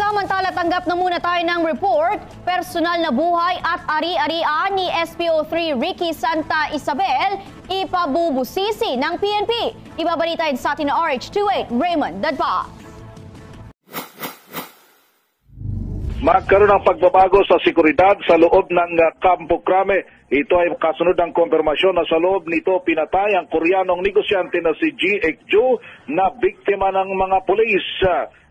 Samantala, tanggap na muna tayo ng report. Personal na buhay at ari-arian ni SPO3 Ricky Santa Isabel ipabubusisi ng PNP. Ibabalitain sa atin na RH28 Raymond Dadpa. Magkaroon ng pagbabago sa seguridad sa loob ng Campo Crame. Ito ay kasunod ng konfirmasyon na sa loob nito pinatay ang Koreanong negosyante na si Ji Ek-ju na biktima ng mga pulis.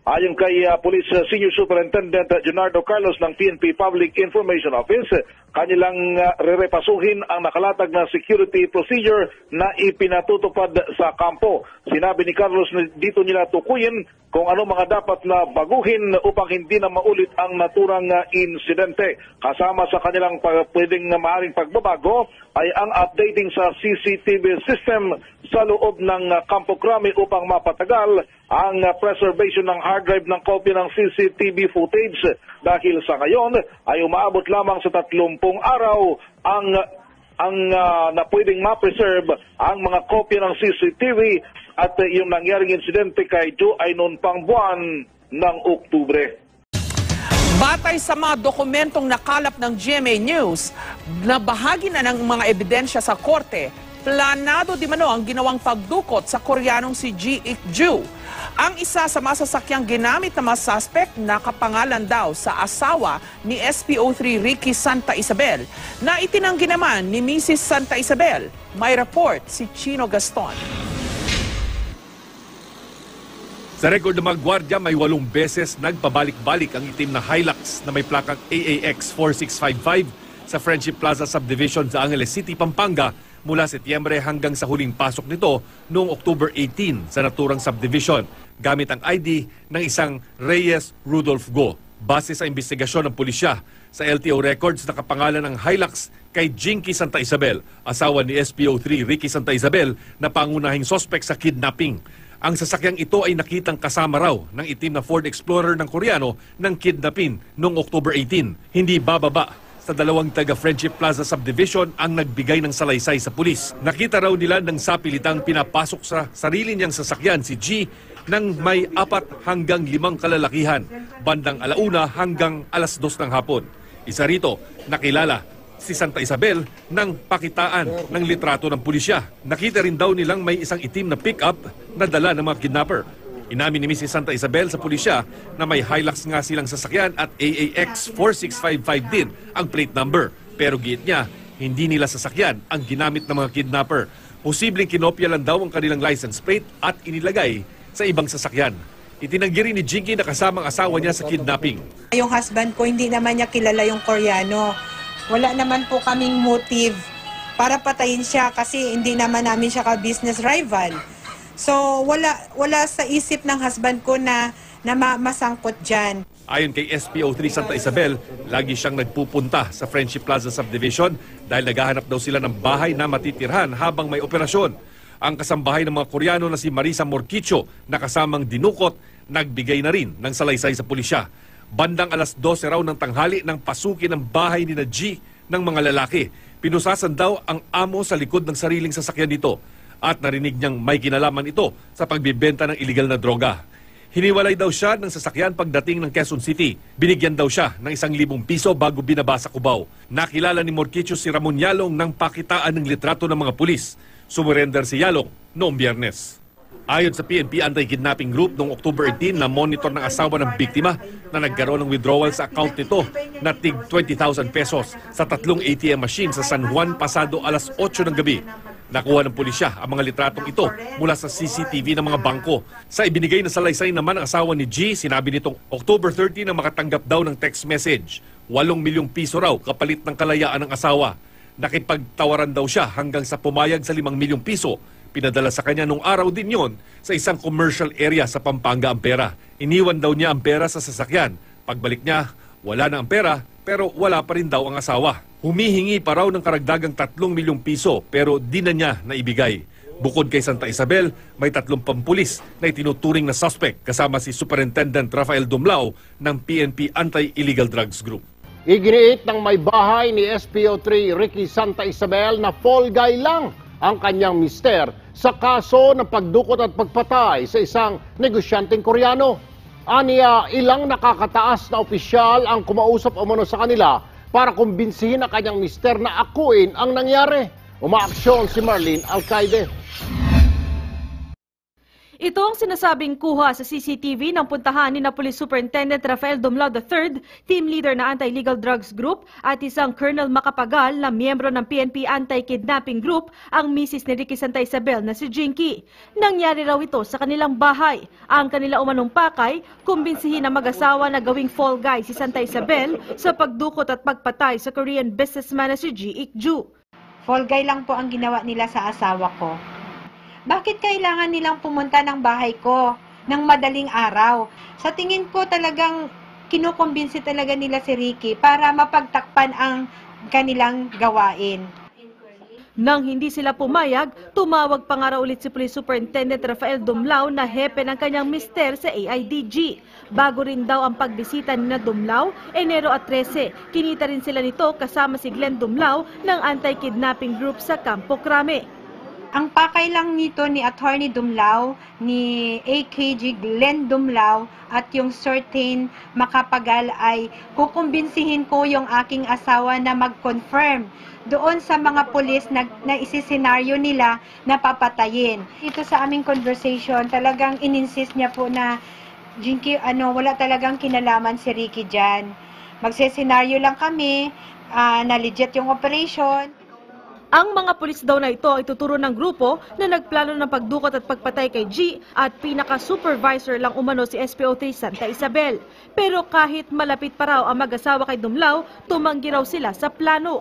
Ayon kay Police Senior Superintendent Junardo Carlos ng PNP Public Information Office, kanilang rerepasuhin ang nakalatag na security procedure na ipinatutupad sa kampo. Sinabi ni Carlos na dito nila tukuyin kung ano mga dapat na baguhin upang hindi na maulit ang naturang insidente. Kasama sa kanilang pwedeng maaring pagbabago ay ang updating sa CCTV system sa loob ng Campo Crame upang mapatagal ang preservation ng hard drive ng kopya ng CCTV footage dahil sa ngayon ay umaabot lamang sa 30 araw ang na pwedeng ma-preserve ang mga kopya ng CCTV at yung nangyaring insidente kay Joe ay noon pang buwan ng Oktubre. Batay sa mga dokumentong nakalap ng GMA News na bahagi na ng mga ebidensya sa korte, planado di mano ang ginawang pagdukot sa Koreanong si Ji Ik-ju. Ang isa sa masasakyang ginamit na mga suspect nakapangalan daw sa asawa ni SPO3 Ricky Santa Isabel na itinanggi naman ni Mrs. Santa Isabel. May report si Chino Gaston. Sa record ng mga gwardya, may 8 beses nagpabalik-balik ang itim na Hilux na may plakang AAX 4655 sa Friendship Plaza Subdivision sa Angeles City, Pampanga mula Setyembre hanggang sa huling pasok nito noong October 18 sa naturang subdivision gamit ang ID ng isang Reyes Rudolph Go. Base sa investigasyon ng pulisya, sa LTO records nakapangalan ng Hilux kay Jinky Santa Isabel, asawa ni SPO3 Ricky Santa Isabel na pangunahing suspect sa kidnapping. Ang sasakyang ito ay nakitang kasama raw ng itim na Ford Explorer ng Koreano ng kidnapping noong October 18. Hindi bababa sa 2 taga-Friendship Plaza Subdivision ang nagbigay ng salaysay sa pulis. Nakita raw nila ng sapilitang pinapasok sa sarili niyang sasakyan si G nang may 4 hanggang 5 kalalakihan, bandang 1:00 hanggang 2:00 ng hapon. Isa rito, nakilala si Santa Isabel ng pakitaan ng litrato ng pulisya. Nakita rin daw nilang may isang itim na pick-up na dala ng mga kidnapper. Inamin ni Mrs. Santa Isabel sa pulisya na may Hilux nga silang sasakyan at AAX 4655 din ang plate number. Pero giit niya, hindi nila sasakyan ang ginamit ng mga kidnapper. Posibleng kinopya lang daw ang kanilang license plate at inilagay sa ibang sasakyan. Itinanggi rin ni Jinky na kasamang asawa niya sa kidnapping. Yung husband ko, hindi naman niya kilala yung Koreano. Wala naman po kaming motive para patayin siya kasi hindi naman namin siya ka-business rival. So wala sa isip ng husband ko na masangkot dyan. Ayon kay SPO3 Santa Isabel, lagi siyang nagpupunta sa Friendship Plaza Subdivision dahil naghahanap daw sila ng bahay na matitirhan habang may operasyon. Ang kasambahay ng mga Koreano na si Marisa Morquicho na kasamang dinukot, nagbigay na rin ng salaysay sa pulisya. Bandang 12:00 raw ng tanghali nang pasukin ang bahay ni na G ng mga lalaki. Pinusasan daw ang amo sa likod ng sariling sasakyan nito at narinig niyang may kinalaman ito sa pagbibenta ng iligal na droga. Hiniwalay daw siya ng sasakyan pagdating ng Quezon City. Binigyan daw siya ng 1,000 piso bago binaba sa Cubao. Nakilala ni Morquicho si Ramon Yalong ng pakitaan ng litrato ng mga pulis. Sumurrender si Yalong noong Biyernes. Ayon sa PNP Anti-Kidnapping Group, noong October 18 na monitor ng asawa ng biktima na nagkaroon ng withdrawal sa account nito na tig 20,000 pesos sa 3 ATM machine sa San Juan pasado 8:00 ng gabi. Nakuha ng pulisya ang mga litratong ito mula sa CCTV ng mga bangko. Sa ibinigay na salaysay naman ng asawa ni G, sinabi nitong October 30 na makatanggap daw ng text message. 8 milyong piso raw kapalit ng kalayaan ng asawa. Nakipagtawaran daw siya hanggang sa pumayag sa 5 milyong piso. Pinadala sa kanya nung araw din yon sa isang commercial area sa Pampanga ang pera. Iniwan daw niya ang pera sa sasakyan. Pagbalik niya, wala na ang pera pero wala pa rin daw ang asawa. Humihingi pa raw ng karagdagang 3 milyong piso pero di na niya naibigay. Bukod kay Santa Isabel, may 30 pulis na itinuturing na suspect kasama si Superintendent Rafael Dumlao ng PNP Anti-Illegal Drugs Group. Iginiit ng may bahay ni SPO3 Ricky Santa Isabel na fall guy lang ang kanyang mister sa kaso ng pagdukot at pagpatay sa isang negosyanteng Koreano. Aniya, ilang nakakataas na opisyal ang kumausap umano sa kanila para kumbinsihin ang kanyang mister na akuin ang nangyari. Umaaksyon si Marlene Alcaide. Ito ang sinasabing kuha sa CCTV ng puntahan ni na Police Superintendent Rafael Dumlao III, team leader na Anti-Legal Drugs Group, at isang Colonel Macapagal na miyembro ng PNP Anti-Kidnapping Group, ang misis ni Ricky Santa Isabel na si Jinky. Nangyari raw ito sa kanilang bahay. Ang kanila umanong pakay, kumbinsihin na mag-asawa na gawing fall guy si Santa Isabel sa pagdukot at pagpatay sa Korean businessman na si Ji Ik-ju. Fall guy lang po ang ginawa nila sa asawa ko. Bakit kailangan nilang pumunta ng bahay ko ng madaling araw? Sa tingin ko talagang kinukumbinsi talaga nila si Ricky para mapagtakpan ang kanilang gawain. Nang hindi sila pumayag, tumawag pa nga raw ulit si Police Superintendent Rafael Dumlao na hepe ng kanyang mister sa AIDG. Bago rin daw ang pagbisita ni na Dumlao, Enero at 13, kinita rin sila nito kasama si Glenn Dumlao ng Anti-Kidnapping Group sa Campo Crame. Ang pakay lang nito ni Attorney Dumlao, ni AKG Glenn Dumlao at yung certain Macapagal ay kukumbinsihin ko yung aking asawa na mag-confirm doon sa mga pulis na isisenaryo nila na papatayin. Ito sa aming conversation, talagang ininsist niya po na Jinky, wala talagang kinalaman si Ricky dyan. Magsesenaryo lang kami, na legit yung operation. Ang mga pulis daw na ito ay tuturo ng grupo na nagplano ng pagdukot at pagpatay kay G at pinaka-supervisor lang umano si SPO3 Santa Isabel. Pero kahit malapit pa raw ang mag-asawa kay Dumlao, tumanggi raw sila sa plano.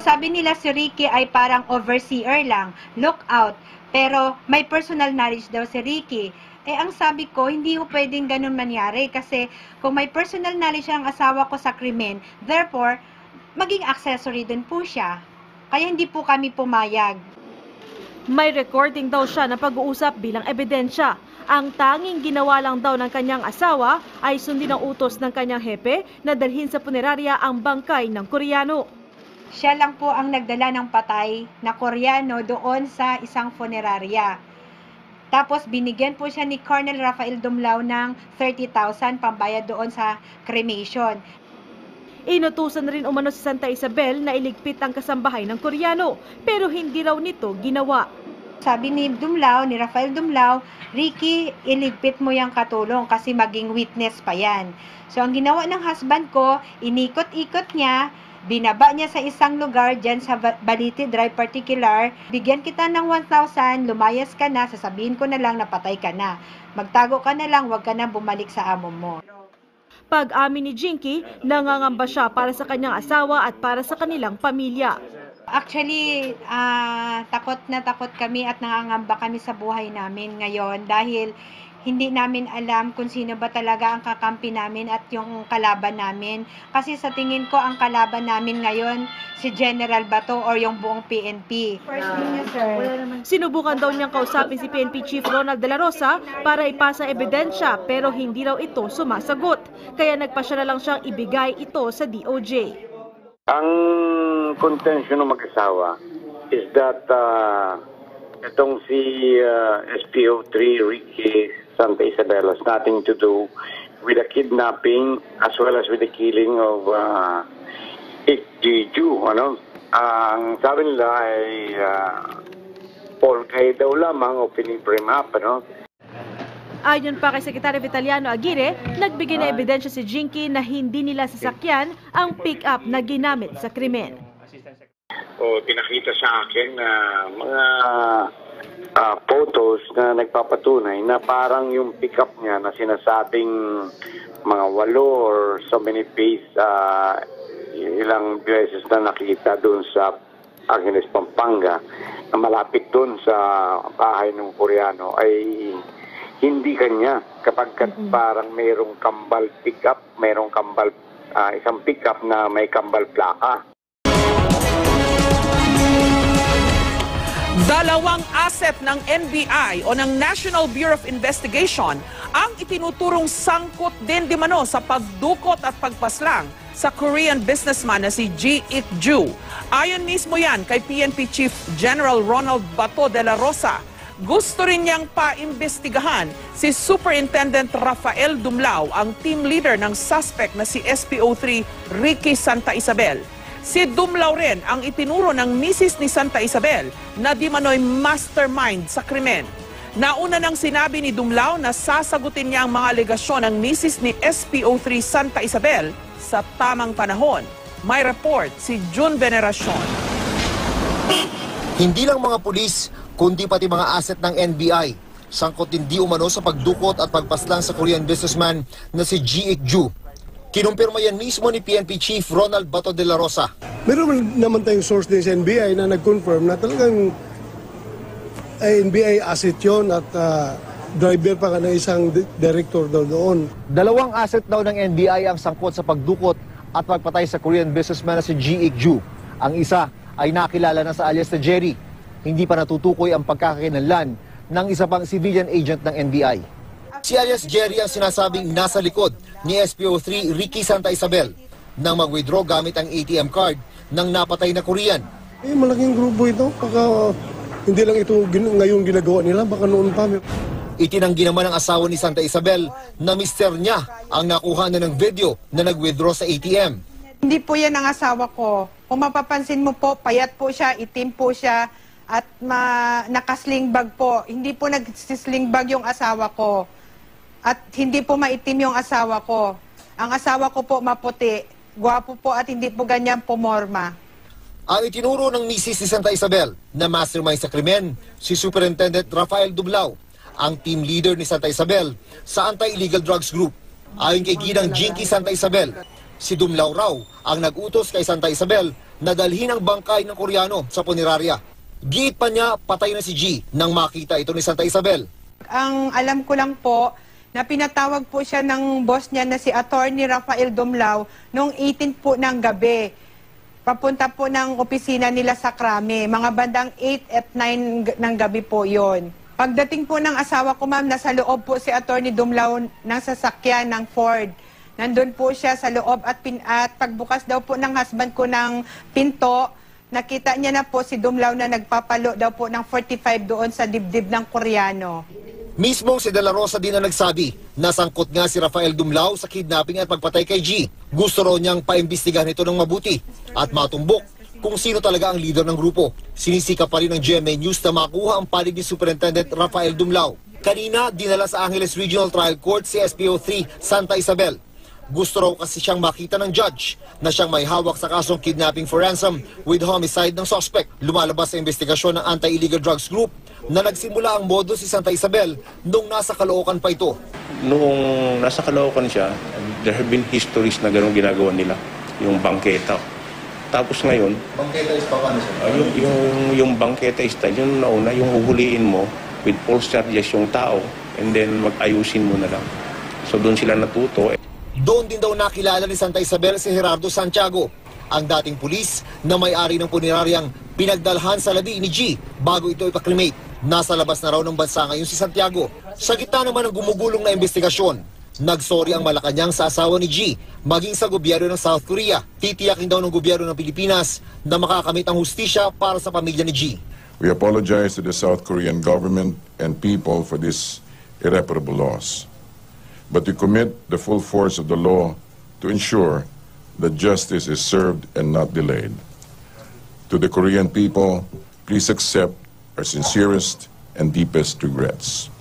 Sabi nila si Ricky ay parang overseer lang, lookout, pero may personal knowledge daw si Ricky. Ang sabi ko, hindi ko pwedeng ganun mangyari kasi kung may personal knowledge ang asawa ko sa krimen, therefore, maging accessory din po siya. Kaya hindi po kami pumayag. May recording daw siya na pag-uusap bilang ebidensya. Ang tanging ginawa lang daw ng kanyang asawa ay sundin ang utos ng kanyang hepe na dalhin sa punerarya ang bangkay ng Koreano. Siya lang po ang nagdala ng patay na Koreano doon sa isang punerarya. Tapos binigyan po siya ni Colonel Rafael Dumlao ng 30,000 pambayad doon sa cremation. Inutusan rin umano si Santa Isabel na iligpit ang kasambahay ng Koreano, pero hindi raw nito ginawa. Sabi ni Dumlao, ni Rafael Dumlao, Ricky, iligpit mo yung katulong kasi maging witness pa yan. So ang ginawa ng husband ko, inikot-ikot niya, binaba niya sa isang lugar dyan sa Balite Drive particular, bigyan kita ng 1,000, lumayas ka na, sasabihin ko na lang na patay ka na. Magtago ka na lang, wag ka na bumalik sa amo mo. Pag-amin ni Jinky, nangangamba siya para sa kanyang asawa at para sa kanilang pamilya. Actually, takot na takot kami at nangangamba kami sa buhay namin ngayon dahil hindi namin alam kung sino ba talaga ang kakampi namin at yung kalaban namin. Kasi sa tingin ko, ang kalaban namin ngayon, si General Bato or yung buong PNP. Sinubukan daw niyang kausapin si PNP Chief Ronald De La Rosa para ipasa ebidensya pero hindi raw ito sumasagot. Kaya nagpasya na lang siyang ibigay ito sa DOJ. Ang contention ng mag-asawa is that itong si SPO3 Ricky Santa Isabel has nothing to do with the kidnapping as well as with the killing of Ik-ju. Ang sabi nila ay Paul Kay daw lamang o piniprim up. Ayon pa kay Secretary Vitaliano Aguirre, nagbigay na ebidensya si Jinky na hindi nila sasakyan ang pick-up na ginamit sa krimen. Pinakita sa akin na mga photos na nagpapatunay na parang yung pick-up niya na sinasabing mga 8 or so many pace ilang beses na nakita doon sa Agnes, Pampanga na malapit doon sa bahay ng Koreano ay hindi kanya kapag parang mayroong kambal pick-up, mayroong kambal isang pick-up na may kambal plaka. Dalawang asset ng NBI o ng National Bureau of Investigation ang itinuturong sangkot din di mano sa pagdukot at pagpaslang sa Korean businessman na si Ji Ik-ju. Ayon mismo yan kay PNP Chief General Ronald Bato de la Rosa. Gusto rin niyang paimbestigahan si Superintendent Rafael Dumlao, ang team leader ng suspect na si SPO3 Ricky Santa Isabel. Si Dumlao rin ang itinuro ng misis ni Santa Isabel na di manoy mastermind sa krimen. Nauna nang sinabi ni Dumlao na sasagutin niya ang mga alegasyon ng misis ni SPO3 Santa Isabel sa tamang panahon. May report si June Veneracion. Hindi lang mga pulis, kundi pati mga asset ng NBI. Sangkot din di umano sa pagdukot at pagpaslang sa Korean businessman na si Ji Ik-ju. Kinumpirma yan mismo ni PNP Chief Ronald Bato de la Rosa. Meron naman tayong source din sa NBI na nag-confirm na talagang NBI asset yun at driver pa ka ng isang director doon. Dalawang asset daw ng NBI ang sangkot sa pagdukot at pagpatay sa Korean businessman na si Ji Ik-ju. Ang isa ay nakilala na sa alias na Jerry. Hindi pa natutukoy ang pagkakakilanlan ng isa pang civilian agent ng NBI. Si alias Jerry ang sinasabing nasa likod ni SPO3 Ricky Santa Isabel nang mag-withdraw gamit ang ATM card ng napatay na Korean. Malaking grupo ito. Baka hindi lang ito ngayon ginagawa nila, baka noon pa. Itinanggi naman ng asawa ni Santa Isabel na mister niya ang nakuha na ng video na nag-withdraw sa ATM. Hindi po yan ang asawa ko. Kung mapapansin mo po, payat po siya, itim po siya, at nakasling bag po. Hindi po nagsisling bag yung asawa ko. At hindi po maitim yung asawa ko. Ang asawa ko po maputi, gwapo po at hindi po ganyan pumorma. Ang itinuro ng misis ni Santa Isabel na mastermind sa krimen, si Superintendent Rafael Dumlao, ang team leader ni Santa Isabel sa Anti-Illegal Drugs Group. Ayon kay Ginang Jinky Santa Isabel, si Dumlao raw ang nag-utos kay Santa Isabel na dalhin ang bangkay ng Koreano sa punerarya. Giit pa niya patay na si G nang makita ito ni Santa Isabel. Ang alam ko lang po na pinatawag po siya ng boss niya na si Attorney Rafael Dumlao noong 18 po ng gabi. Papunta po ng opisina nila sa Krame. Mga bandang 8 at 9 ng gabi po yon. Pagdating po ng asawa ko, ma'am, nasa loob po si Attorney Dumlao ng sasakyan ng Ford. Nandun po siya sa loob at pagbukas daw po ng husband ko ng pinto, nakita niya na po si Dumlao na nagpapalo daw po ng 45 doon sa dibdib ng Koreano. Mismong si De La Rosa din na nagsabi na sangkot nga si Rafael Dumlao sa kidnapping at pagpatay kay G. Gusto raw niyang paimbestigahan ito ng mabuti at matumbok kung sino talaga ang leader ng grupo. Sinisika pa rin ng GMA News na makuha ang panig ni Superintendent Rafael Dumlao. Kanina, dinala sa Angeles Regional Trial Court si SPO3 Santa Isabel. Gusto raw kasi siyang makita ng judge na siyang may hawak sa kasong kidnapping for ransom with homicide ng suspect. Lumalabas sa investigasyon ng Anti-Illegal Drugs Group na nagsimula ang modo si Santa Isabel noong nasa Caloocan pa ito. Noong nasa Caloocan siya, there have been histories na gano'ng ginagawa nila, yung bangketa. Tapos ngayon, bangketa is pa paano siya? Yung bangketa style, yung nauna, yung huhuliin mo with false charges yung tao and then mag-ayusin mo na lang. So doon sila natuto. Doon din daw nakilala ni Santa Isabel si Gerardo Santiago, ang dating pulis na may-ari ng puneraryang pinagdalhan sa labi ni G bago ito ipaklimate. Nasa labas na raw ng bansa ngayon si Santiago. Sa gitna naman ng gumugulong na investigasyon, nagsorry ang Malacanang sa asawa ni G, maging sa gobyerno ng South Korea. Titiyakin daw ng gobyerno ng Pilipinas na makakamit ang hustisya para sa pamilya ni G. We apologize to the South Korean government and people for this irreparable loss. But we commit the full force of the law to ensure that justice is served and not delayed. To the Korean people, please accept our sincerest and deepest regrets.